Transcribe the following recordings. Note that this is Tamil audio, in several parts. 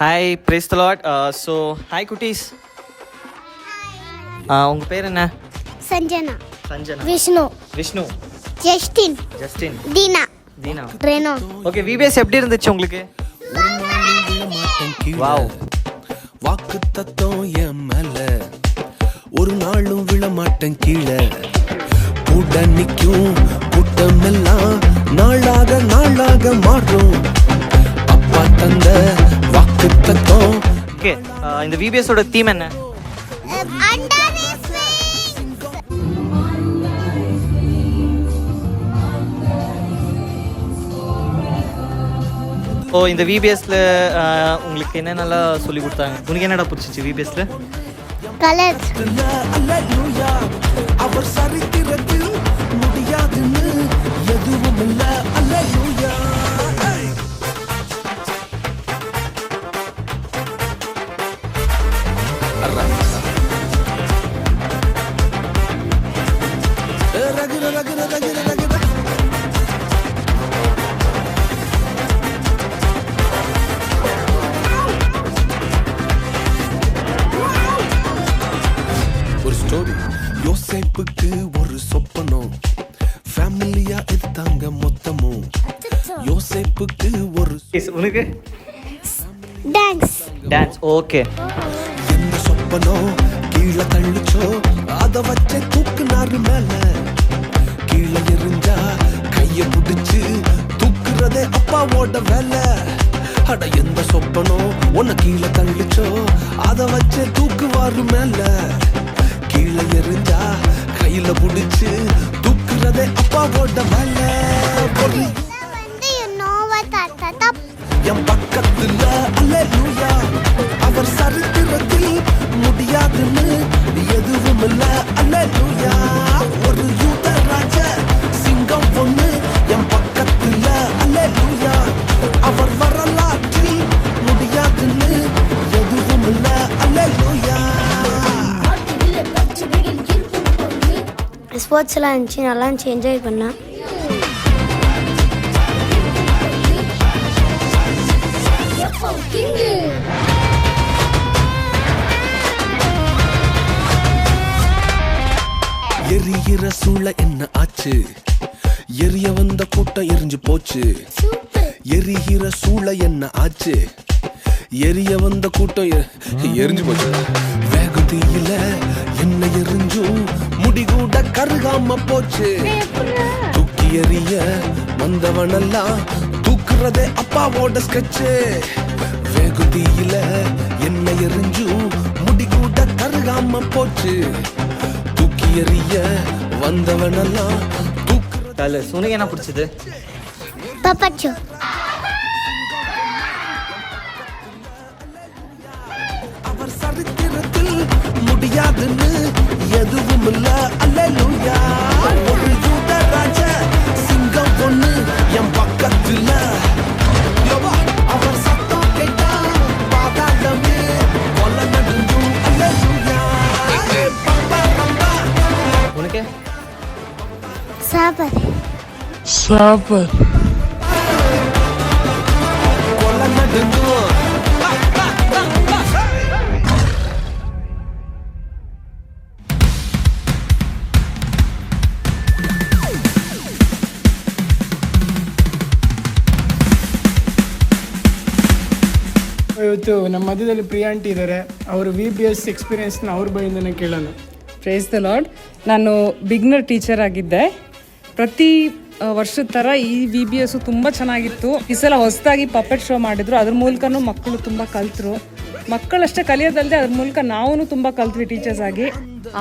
Hi praise the Lord. So hi குட்டீஸ். உங்கள் பேர் என்ன? Sanjana, Sanjana, Vishnu, Justin, Deena, Reno. Okay, VBS எப்படி இருந்துச்சு உங்களுக்கு? வாவ், வாக்கு தத்தம் என் மேல ஒரு நாளும் விழமாட்டேன் கீழே. கூட நிற்கும் கூட்டம் எல்லாம் நாளாக மாறும். அப்பா தந்த வாக்கு தத்தம். ஓகே, இந்த விபிஎஸோட தீம் என்ன? ஓ, இந்த விபிஎஸ்ல உங்களுக்கு என்னென்னலாம் சொல்லி கொடுத்தாங்க? உனக்கு என்னடா பிடிச்சிச்சு விபிஎஸ்ல? கலர்ஸ். அவர் சரித்திரத்தில் முடியாதுன்னு எதுவும் இல்ல. அல்லேலூயா. ஒரு ஸ்டோரி. யோசேப்புக்கு ஒரு சொப்பனம், ஃபேமிலியா எடுத்தாங்க மொத்தமும். யோசேப்புக்கு ஒரு உனக்கு டான்ஸ். ஓகே, எந்த சொப்பனம் கீழே தள்ளிச்சோ அத வச்சே தூக்குனாரு மேல. கீழே எரிஞ்சா கைய பிடிச்சு தூக்குறதே அப்பாவோட வேலை. அட எந்த சொப்பனம் உன்னை கீழே தள்ளிச்சோ அத வச்சே தூக்குவாரு மேல. கீழே எரிஞ்சா கையில பிடிச்சு தூக்குறதே அப்பாவோட வேலை. என் பக்கத்துல அல்லேலூயா. அவர் சரித்திரத்தில் முடியாதுன்னு எதுவும் இல்ல. அல்லேலூயா. ஒரு யூத ராஜ சிங்கம் பொண்ணு என் பக்கத்துல. அல்லேலூயா. அவர் வரலாற்றில் முடியாதுன்னு எதுவும் இல்ல. அல்லேலூயா. ஸ்போர்ட்ஸ்லாம் இருந்துச்சு, நல்லா இருந்துச்சு, என்ஜாய் பண்ணேன். எரிகிற சூழ என்ன ஆச்சு? எரிய வந்த கூட்டம் எரிஞ்சு போச்சு. எரிகிற சூழ என்ன ஆச்சு? எரிய வந்த கூட்டம் எரிஞ்சு போச்சு. வேகுதியில என்ன எரிஞ்சும் முடிகூட கருகாம போச்சு. தூக்கி எறிய வந்தவனெல்லாம் தூக்குறதே அப்பாவோட ஸ்கெட்சு. வேகுதியில என்ன எரிஞ்சும் முடிகூட கருகாம போச்சு. தூக்கி எறிய வந்தவனெல்லாம் தூக்குறது. உனக்கு என்ன பிடிச்சது? பப்பச்சோ. அவர் சரித்திரத்தில் முடியாதுன்னு எதுவும் இல்ல. அல்லேலூயா. ஒரு யூத ராஜ சிங்கம் பொண்ணு என் பக்கத்துல. அவர் சத்தம் கேட்டா பாதாளமே கொல்ல நடுங்கும். அல்லேலூயா. உனக்கு சாப்பாடு. கொல்ல நடுங்கும். ಇವತ್ತು ನಮ್ಮ ಮಧ್ಯದಲ್ಲಿ ಪ್ರಿಯಾ ಆಂಟಿ ಇದ್ದಾರೆ. ಅವರು VBS ಎಕ್ಸ್ಪೀರಿಯನ್ಸ್ನ ಅವ್ರ ಬಾಯಿಂದನೇ ಕೇಳೋಣ. Praise the lord. ನಾನು ಬಿಗ್ನರ್ ಟೀಚರ್ ಆಗಿದ್ದೆ. ಪ್ರತಿ ವರ್ಷದ ಥರ ಈ VBS ತುಂಬ ಚೆನ್ನಾಗಿತ್ತು. ಈ ಸಲ ಹೊಸದಾಗಿ ಪಪೆಟ್ ಶೋ ಮಾಡಿದ್ರು. ಅದ್ರ ಮೂಲಕನೂ ಮಕ್ಕಳು ತುಂಬ ಕಲ್ತರು. ಮಕ್ಕಳಷ್ಟೇ ಕಲಿಯೋದಲ್ಲದೆ ಅದ್ರ ಮೂಲಕ ನಾವು ತುಂಬ ಕಲ್ತ್ವಿ ಟೀಚರ್ಸ್ ಆಗಿ.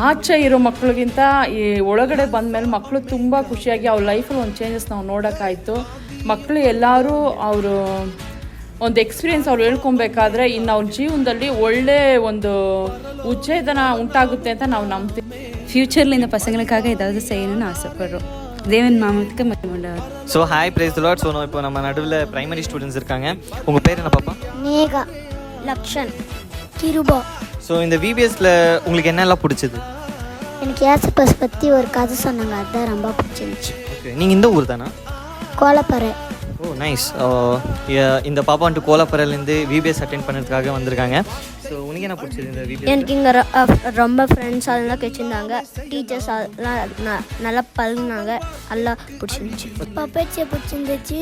ಆಚೆ ಇರೋ ಮಕ್ಕಳಿಗಿಂತ ಈ ಒಳಗಡೆ ಬಂದಮೇಲೆ ಮಕ್ಕಳು ತುಂಬ ಖುಷಿಯಾಗಿ ಅವ್ರ ಲೈಫಲ್ಲಿ ಒಂದು ಚೇಂಜಸ್ ನಾವು ನೋಡೋಕ್ಕಾಯಿತು. ಮಕ್ಕಳು ಎಲ್ಲರೂ ಅವರು ಒಂದು ಎಕ್ಸ್ಪೀರಿಯೆನ್ಸ್ ಅವ್ರು ಹೇಳ್ಕೊಬೇಕಾದ್ರೆ ಇನ್ನು ಅವ್ರ ಜೀವನದಲ್ಲಿ ಒಳ್ಳೆ ಒಂದು உச்சேதனா உண்டாಗುತ್ತೆ ಅಂತ ನಾವು ನಂಬ್ತೀವಿ. ஃப்யூச்சரில் இந்த பசங்களுக்காக ஏதாவது செய்யணும்னு ஆசைப்படுறோம். தேவன் நாமத்துக்கு மகிமை. So hi praise the Lord. So இப்போ நம்ம நடுவில் பிரைமரி ஸ்டூடெண்ட்ஸ் இருக்காங்க. உங்கள் பேர் என்ன பாப்பா? நேகா, லக்ஷன், கிருபா. ஸோ இந்த விபிஎஸ்ல உங்களுக்கு என்னெல்லாம் பிடிச்சது? எனக்கு ஏசப்பஸ் பற்றி ஒரு கதை சொன்னாங்க, அதுதான் ரொம்ப பிடிச்சிருந்துச்சு. ஓகே, நீங்கள் இந்த ஊர் தானா? கோலப்பறை. Oh nice. இந்த பாப்பா வந்துட்டு கோலாப்பரையிலேருந்து விபிஎஸ் அட்டென்ட் பண்ணுறதுக்காக வந்திருக்காங்க. ஸோ உனக்கு என்ன பிடிச்சது இந்த விபிஎஸ்? எனக்கு இங்கே ரொம்ப ஃப்ரெண்ட்ஸ் அதெல்லாம் கிடைச்சிருந்தாங்க. டீச்சர்ஸ் அதெல்லாம் நல்லா பழகுனாங்க. நல்லா பிடிச்சிருந்துச்சு. பப்பேட்ஸை பிடிச்சிருந்துச்சு.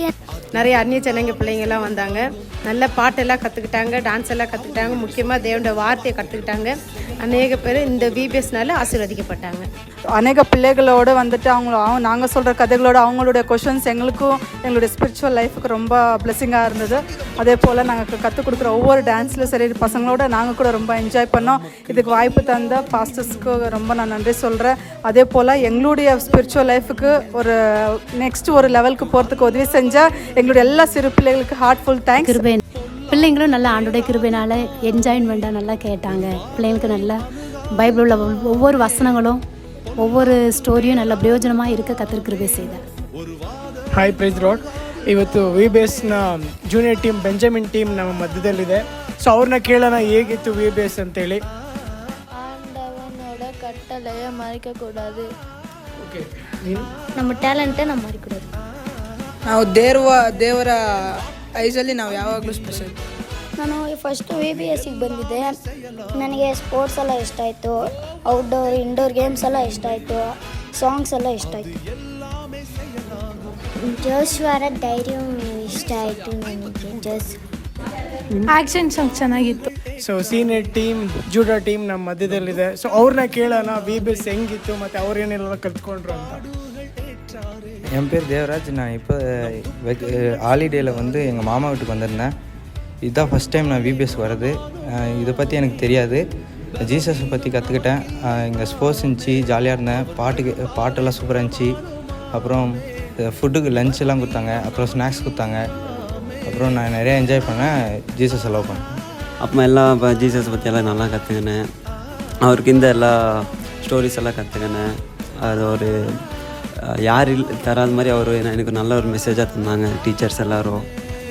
நிறைய அந்நிய ஜனங்க பிள்ளைங்கள்லாம் வந்தாங்க. நல்ல பாட்டெல்லாம் கற்றுக்கிட்டாங்க, டான்ஸ் எல்லாம் கற்றுக்கிட்டாங்க, முக்கியமாக தேவனுடைய வார்த்தையை கற்றுக்கிட்டாங்க. அநேக பேர் இந்த விபிஎஸ்னால ஆசீர்வதிக்கப்பட்டாங்க. அநேக பிள்ளைகளோடு வந்துட்டு நாங்கள் சொல்கிற கதைகளோட அவங்களுடைய கொஷின்ஸ் எங்களுக்கும் எங்களுடைய ஸ்பிரிச்சுவல் லைஃபுக்கு ரொம்ப பிளெஸிங்காக இருந்தது. அதே போல் நாங்கள் கற்றுக் கொடுக்குற ஒவ்வொரு டான்ஸ்லையும் சரி பசங்களோட நாங்கள் கூட ரொம்ப என்ஜாய் பண்ணோம். இதுக்கு வாய்ப்பு தந்த பாஸ்டர்ஸ்க்கு ரொம்ப நான் நன்றி சொல்கிறேன். அதே போல் எங்களுடைய ஸ்பிரிச்சுவல் லைஃபுக்கு நெக்ஸ்ட் ஒரு லெவலுக்கு போகிறதுக்கு உதவி செஞ்சால் எங்களுடைய எல்லா சிறு பிள்ளைகளுக்கு ஹார்ட்ஃபுல் தேங்க்ஸ். கிருபை பிள்ளைங்களும் நல்லா ஆண்டோடைய கிருபையினால என்ஜாய்மெண்ட்டாக நல்லா கேட்டாங்க. பிள்ளைங்களுக்கு நல்லா பைபிள் உள்ள ஒவ்வொரு வசனங்களும் ஒவ்வொரு ஸ்டோரியும் நல்ல பிரயோஜனமாக இருக்க கர்த்தர் கிருபை செய்தார். Hi praise Lord. ಇವತ್ತು ವಿಬಿಎಸ್ನ ಜೂನಿಯರ್ ಟೀಮ್ ಬೆಂಜಮಿನ್ ಟೀಮ್ ನಮ್ಮ ಮಧ್ಯದಲ್ಲಿದೆ. ಸೊ ಅವ್ರನ್ನ ಕೇಳೋಣ ಹೇಗಿತ್ತು ವಿಬಿಎಸ್ ಅಂತೇಳಿ. ஆண்டவனோட கட்டளையை மறைக்கக்கூடாது. ಓಕೆ, ನಮ್ಮ ಟ್ಯಾಲೆಂಟೇ ನಾವು ಮರಿಕೊಡೋದು. ನಾವು ದೇವರ ಐಸಲ್ಲಿ ನಾವು ಯಾವಾಗಲೂ ಸ್ಪೆಷಲ್. ನಾನು ಫಸ್ಟು VBSಗೆ ಬಂದಿದ್ದೆ. ನನಗೆ ಸ್ಪೋರ್ಟ್ಸ್ ಎಲ್ಲ ಇಷ್ಟ ಆಯಿತು. ಔಟ್ಡೋರ್ ಇಂಡೋರ್ ಗೇಮ್ಸ್ ಎಲ್ಲ ಇಷ್ಟ ಆಯಿತು. ಸಾಂಗ್ಸ್ ಎಲ್ಲ ಇಷ್ಟ ಆಯಿತು. ಜೋಶ್ವಾರ ಧೈರ್ಯ ಇಷ್ಟ ಆಯಿತು ನನಗೆ. ಆ್ಯಕ್ಷನ್ ಸಾಂಗ್ ಚೆನ್ನಾಗಿತ್ತು. So senior team Judah team ನಮ್ಮ ಮಧ್ಯದಲ್ಲಿದೆ. ಸೊ ಅವ್ರನ್ನ ಕೇಳೋಣ ವಿಬಿಎಸ್ ಹೆಂಗಿತ್ತು ಮತ್ತು ಅವ್ರೇನೆಲ್ಲ ಕಲ್ತ್ಕೊಂಡ್ರು ಅಂತ. என் பேர் தேவராஜ். நான் இப்போ ஹாலிடேயில் வந்து எங்கள் மாமா வீட்டுக்கு வந்திருந்தேன். இதுதான் ஃபஸ்ட் டைம் நான் விபிஎஸ் வர்றது. இதை பற்றி எனக்கு தெரியாது. ஜீசஸை பற்றி கற்றுக்கிட்டேன். இங்கே ஸ்போர்ட்ஸ் இருந்துச்சு, ஜாலியாக இருந்தேன். பாட்டெல்லாம் சூப்பராக இருந்துச்சு. அப்புறம் ஃபுட்டுக்கு லஞ்செல்லாம் கொடுத்தாங்க, அப்புறம் ஸ்நாக்ஸ் கொடுத்தாங்க. அப்புறம் நான் நிறையா என்ஜாய் பண்ணேன். ஜீசஸ் லவ் பண்ணேன். அப்போ எல்லாம் இப்போ ஜீசஸ் பற்றி எல்லாம் நல்லா கற்றுக்கினேன். அவருக்கு இந்த எல்லா ஸ்டோரிஸ் எல்லாம் கற்றுக்கினேன். அது ஒரு யார் தராத மாதிரி அவர் எனக்கு நல்ல ஒரு மெசேஜாக தந்தாங்க டீச்சர்ஸ் எல்லோரும்.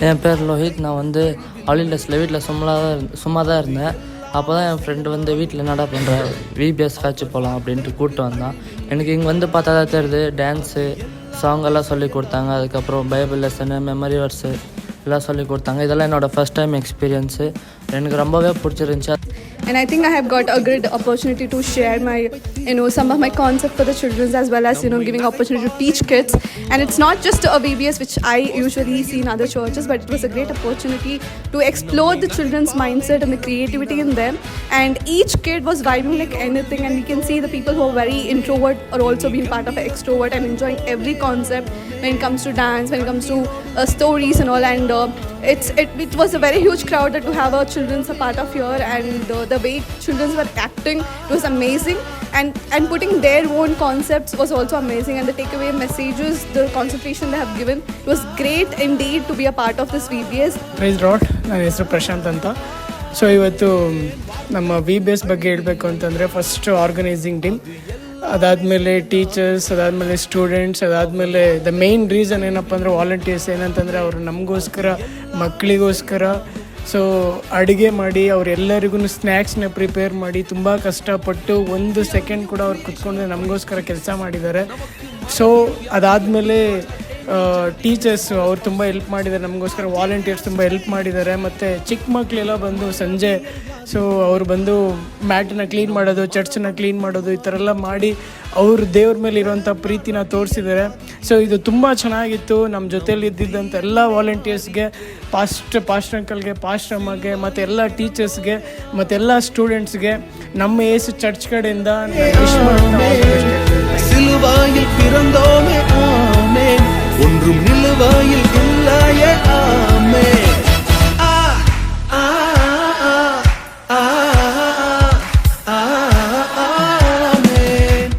என் பேர் லோஹித். நான் வந்து ஹாலிடேஸில் வீட்டில் சும்மா தான் இருந்தேன். அப்போ தான் என் ஃப்ரெண்டு வந்து வீட்டில் என்னடா பண்ணுற விபிஎஸ் காட்சி போகலாம் அப்படின்ட்டு கூப்பிட்டு வந்தான். எனக்கு இங்கே வந்து பார்த்தா தான் தெரியுது டான்ஸு சாங்கெல்லாம் சொல்லி கொடுத்தாங்க. அதுக்கப்புறம் பைபிள் லெசனு, மெமரி வர்ஸு எல்லாம் சொல்லி கொடுத்தாங்க. இதெல்லாம் என்னோடய ஃபஸ்ட் டைம் எக்ஸ்பீரியன்ஸு. எனக்கு ரொம்பவே பிடிச்சிருந்துச்சி. And I think I have got a good opportunity to share my, some of my concept for the children, as well as, giving opportunity to teach kids. And it's not just a VBS, which I usually see in other churches, but it was a great opportunity to explore the children's mindset and the creativity in them. And each kid was vibing like anything. And we can see the people who are very introvert are also being part of an extrovert and enjoying every concept when it comes to dance, when it comes to stories and all. And it was a very huge crowd to have our children's a part of here. And the way children were acting, it was amazing. And putting their own concepts was also amazing. And the takeaway messages, the concentration they have given, it was great indeed to be a part of this VBS. Praise Lord. ನನ್ನ ಹೆಸರು ಪ್ರಶಾಂತ್ ಅಂತ. ಸೊ ಇವತ್ತು ನಮ್ಮ VBS ಬಗ್ಗೆ ಹೇಳಬೇಕು ಅಂತಂದರೆ ಫಸ್ಟ್ ಆರ್ಗನೈಸಿಂಗ್ ಟೀಮ್, ಅದಾದಮೇಲೆ ಟೀಚರ್ಸ್, ಅದಾದಮೇಲೆ ಸ್ಟೂಡೆಂಟ್ಸ್, ಅದಾದಮೇಲೆ ದ ಮೇನ್ ರೀಸನ್ ಏನಪ್ಪ ಅಂದರೆ ವಾಲಂಟಿಯರ್ಸ್. ಏನಂತಂದರೆ ಅವರು ನಮಗೋಸ್ಕರ, ಮಕ್ಕಳಿಗೋಸ್ಕರ ಸೊ ಅಡುಗೆ ಮಾಡಿ ಅವರೆಲ್ಲರಿಗೂ ಸ್ನ್ಯಾಕ್ಸ್ನ ಪ್ರಿಪೇರ್ ಮಾಡಿ ತುಂಬ ಕಷ್ಟಪಟ್ಟು ಒಂದು ಸೆಕೆಂಡ್ ಕೂಡ ಅವ್ರು ಕುತ್ಕೊಂಡು ನಮಗೋಸ್ಕರ ಕೆಲಸ ಮಾಡಿದ್ದಾರೆ. ಸೊ ಅದಾದಮೇಲೆ ಟೀಚರ್ಸು ಅವ್ರು ತುಂಬ ಹೆಲ್ಪ್ ಮಾಡಿದ್ದಾರೆ ನಮಗೋಸ್ಕರ. ವಾಲಂಟಿಯರ್ಸ್ ತುಂಬ ಹೆಲ್ಪ್ ಮಾಡಿದ್ದಾರೆ. ಮತ್ತು ಚಿಕ್ಕ ಮಕ್ಕಳೆಲ್ಲ ಬಂದು ಸಂಜೆ ಅವರು ಬಂದು ಮ್ಯಾಟನ್ನ ಕ್ಲೀನ್ ಮಾಡೋದು, ಚರ್ಚನ್ನ ಕ್ಲೀನ್ ಮಾಡೋದು, ಈ ಥರ ಎಲ್ಲ ಮಾಡಿ ಅವರು ದೇವ್ರ ಮೇಲೆ ಇರೋವಂಥ ಪ್ರೀತಿನ ತೋರಿಸಿದ್ದಾರೆ. ಸೊ ಇದು ತುಂಬ ಚೆನ್ನಾಗಿತ್ತು. ನಮ್ಮ ಜೊತೇಲಿ ಇದ್ದಿದ್ದಂಥ ಎಲ್ಲ ವಾಲಂಟಿಯರ್ಸ್ಗೆ, ಪಾಸ್ಟರ್ ಅಂಕಲ್ಗೆ, ಪಾಸ್ಟರ್ ಅಮ್ಮಗೆ, ಮತ್ತು ಎಲ್ಲ ಟೀಚರ್ಸ್ಗೆ, ಮತ್ತೆಲ್ಲ ಸ್ಟೂಡೆಂಟ್ಸ್ಗೆ ನಮ್ಮ ಏಸು ಚರ್ಚ್ ಕಡೆಯಿಂದ சிலுவாயில் பிறந்தோமே ஆமென், ஒன்றும் நிலுவாயில் இல்லையே ஆமென். ஆ ஆ ஆ ஆ ஆமென்.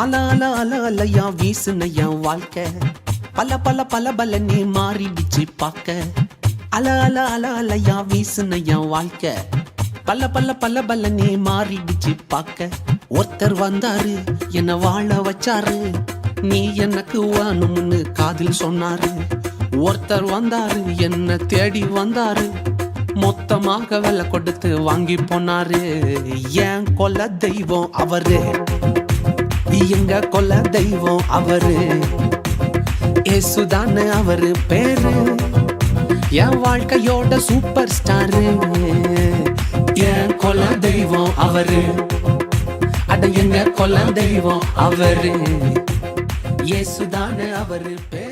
அல அல அல அலையா வீசுனையா வாழ்க்கை, பல பல பல பலனே மாறிடுச்சு பார்க்க. அல அல அல அலையா வீசுனையா வாழ்க்கை, பல பல பல பலனே மாறிடுச்சு பார்க்க. ஒருத்தர் வந்தாரு என்ன வாழ வச்சாரு, நீ எனக்கு வாணும்னு காதில் சொன்னாரு. ஒருத்தர் வந்தாரு என்ன தேடி வந்தாரு, மொத்தமாக விலை கொடுத்து வாங்கி போனாரு. ஏன் கொல்ல தெய்வம் அவரு, எங்க கொல்ல தெய்வம் அவரு, ஏசுதானே அவரு பேரு, என் வாழ்க்கையோட சூப்பர் ஸ்டாரு. என் கொல்ல தெய்வம் அவரு, அட எங்க கொல்ல தெய்வம் அவரு, ஏசுதானே அவரு பேரு.